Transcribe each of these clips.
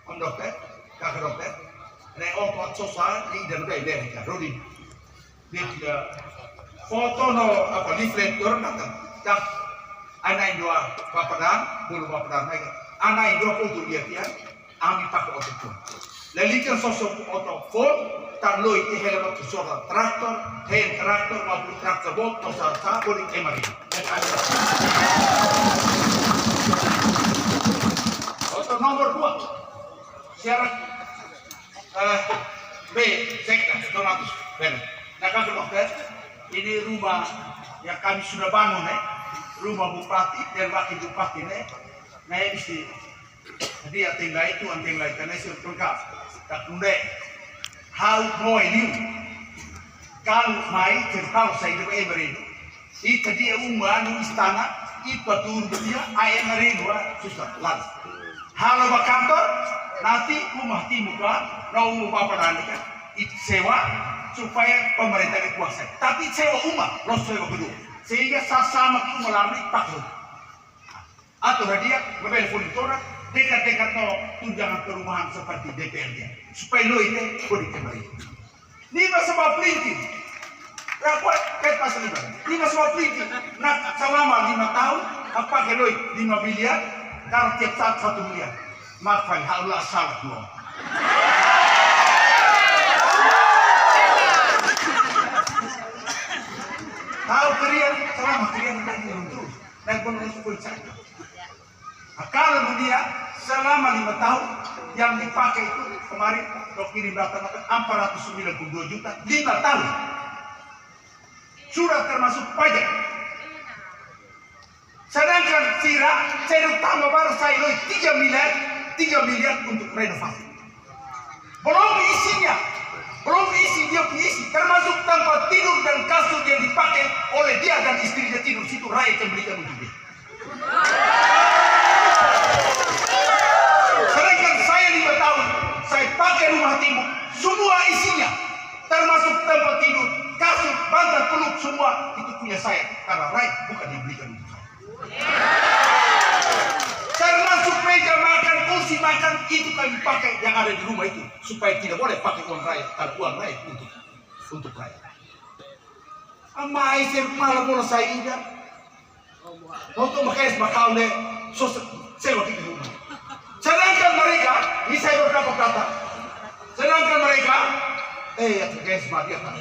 Om dokter, kakak dokter, nek opat sosa di dan beda kan, Rodi. Dia tidak foto no apa leaflet orang datang, tak anak dua papadan, bulu papadan mereka, anak dua foto dia tiang, ambil pakai otot pun. Lelikan sosok otot phone, tak loi di helm tu soal traktor, hand traktor maupun traktor bot, soal sabun emari. Otot nomor 2. Syarat B, sektor 200. Nah, kakak dokter, ini rumah yang kami sudah bangun, rumah bupati dan wakil bupati, nah ini dia tinggal itu, tinggal karena sudah lengkap. Tak tunda, hal mau ini, kalau mai tertahu saya itu beribu, itu dia rumah nu istana, itu turun dia ayam beribu susah lalu. Halo pak kantor. Nanti rumah timuka, mau papadan kan, itu sewa supaya pemerintah dikuasai. Tapi sewa rumah, lo sewa gedung, sehingga sama itu melalui pakai. Atau dia membeli furnitura dekat-dekat no tunjangan perumahan seperti DPRD, supaya lo itu boleh kembali. Ini sebab pelintir. Rapat kayak pasal ini sebab pelintir. Nah selama 5 tahun, apa kalau 5 miliar, kalau tiap saat 1 miliar. Maafkan Allah salah dua. Tahu kalian selama kalian tidak terus dan penulis saja. Kalau dia selama 5 tahun yang dipakai itu kemarin kalau kirim data 492 juta 5 tahun. Sudah termasuk pajak. Sedangkan Sira saya utama baru saya 3 miliar untuk renovasi. Belum isinya, belum isi dia punya isi, termasuk tempat tidur dan kasur yang dipakai oleh dia dan istrinya tidur situ rakyat yang belikan untuk dia. Sedangkan saya 5 tahun, saya pakai rumah timur, semua isinya, termasuk tempat tidur, kasur, bantal peluk semua itu punya saya karena rakyat bukan yang belikan untuk saya. Termasuk meja makan, kursi makan itu kami pakai yang ada di rumah itu supaya tidak boleh pakai uang rakyat, kalau uang rakyat untuk rakyat. Amai malah bola saya tidak. Untuk makai sebakau le sewa di rumah. Sedangkan mereka, ini saya beberapa kata. Sedangkan mereka, ya guys mati apa?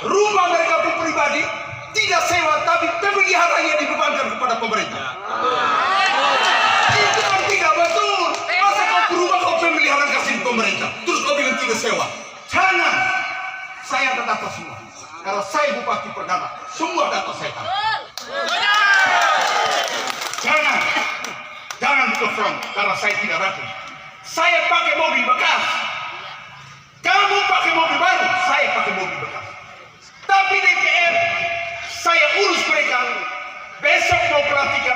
Rumah mereka pun pribadi tidak sewa tapi pemeliharaannya dibebankan kepada pemerintah. Itu kan tidak betul. Masa kau rumah kau pemeliharaan kasih pemerintah terus kau bilang tidak sewa? Jangan. Saya ada data semua. Karena saya bupati perdana, semua data saya tahu. Jangan ke front karena saya tidak ragu. Saya pakai mobil bekas. Kamu pakai mobil baru, saya pakai mobil bekas. Tapi DPR, saya urus mereka. Besok mau pelantikan.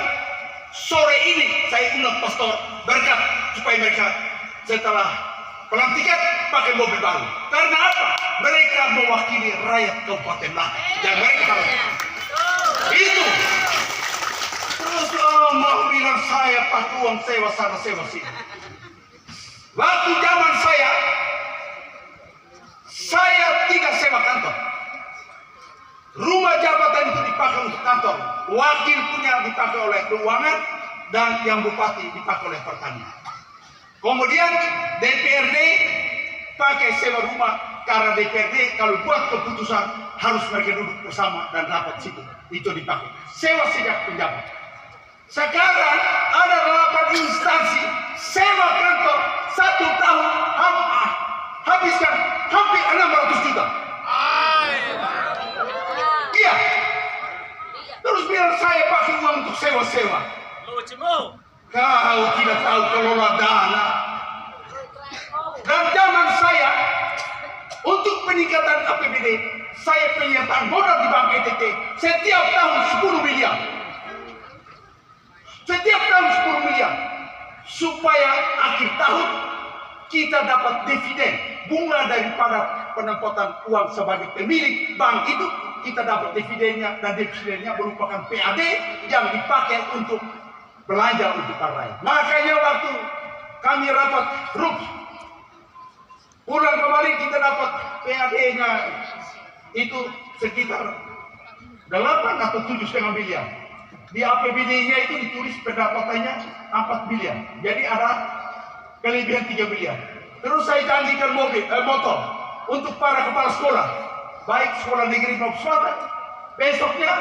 Sore ini saya undang pastor berkat supaya mereka setelah pelantikan pakai mobil baru. Karena apa? Mereka mewakili rakyat Kabupaten Melaka. Dan mereka harus itu. Terus mau bilang saya pakai uang sewa sana sewa sini. Waktu zaman saya tidak sewa kantor. Rumah jabatan itu dipakai untuk kantor, wakil punya dipakai oleh keuangan, dan yang bupati dipakai oleh pertanian. Kemudian DPRD pakai sewa rumah karena DPRD kalau buat keputusan harus mereka duduk bersama dan rapat situ. Itu dipakai. Sewa sejak penjabat. Sekarang ada 8 instansi sewa kantor 1 tahun habiskan hampir 600 juta. Iya. Terus biar saya pakai uang untuk sewa-sewa. Kau tidak tahu kelola dana. Dan zaman saya untuk peningkatan APBD, saya penyertaan modal di Bank ETT setiap tahun 10 miliar. Setiap tahun 10 miliar. Supaya akhir tahun kita dapat dividen bunga daripada penempatan uang sebagai pemilik bank itu kita dapat dividennya, dan dividennya merupakan PAD yang dipakai untuk belanja untuk partai. Makanya waktu kami rapat RUP, bulan kemarin kita dapat PAD-nya itu sekitar 8 atau 7,5 miliar. Di APBD-nya itu ditulis pendapatannya 4 miliar. Jadi ada kelebihan 3 miliar. Terus saya janjikan motor untuk para kepala sekolah, baik sekolah negeri maupun swasta. Besoknya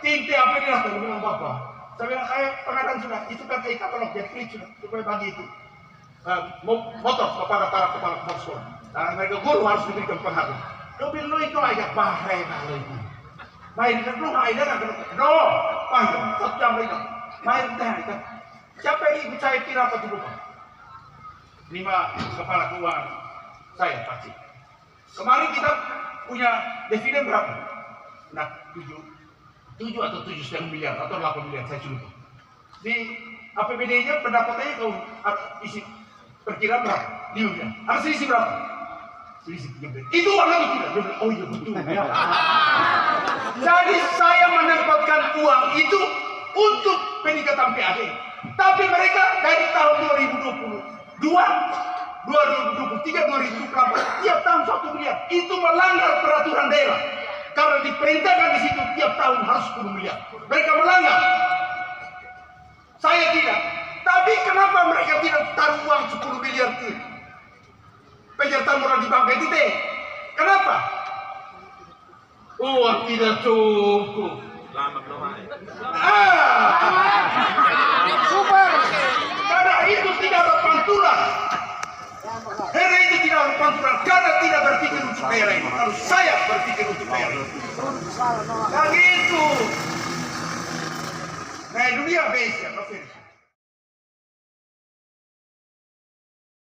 tim TAP datang bilang, Bapak, saya bilang, pengadaan sudah, itu kan katalog Netflix sudah, supaya bagi itu motor kepada para kepala sekolah. Dan mereka guru harus diberikan penghargaan. Lo bilang, lo itu agak bahaya lo itu. Main kan lo nggak ada kan? No, panjang, 1 jam itu. Main kan? Siapa yang ikut saya kira apa tuh Bapak? 5 kepala keuangan saya pasti. Kemarin kita punya dividen berapa? Nah, 7 atau 7,5 miliar atau 8 miliar saya lupa. Di APBD-nya pendapatannya kalau isi perkiraan berapa? 5 miliar. Harus isi berapa? Selisih 3 miliar. Itu uang atau tidak? Oh iya betul. Ya. Jadi saya menempatkan uang itu untuk peningkatan PAD. Tapi mereka dari tahun 2023, 2024, tiap tahun 1 miliar. Itu melanggar peraturan daerah. Karena diperintahkan di situ tiap tahun harus 10 miliar. Mereka melanggar. Saya tidak. Tapi kenapa mereka tidak taruh uang 10 miliar itu? Penyertaan moral di bank itu deh. Kenapa? Uang tidak cukup. Super. Karena itu tidak ada pantulan. Karena itu tidak ada pantulan. Karena tidak berpikir untuk daerah ini. Harus saya berpikir untuk daerah ini. Nah gitu. Nah dunia base.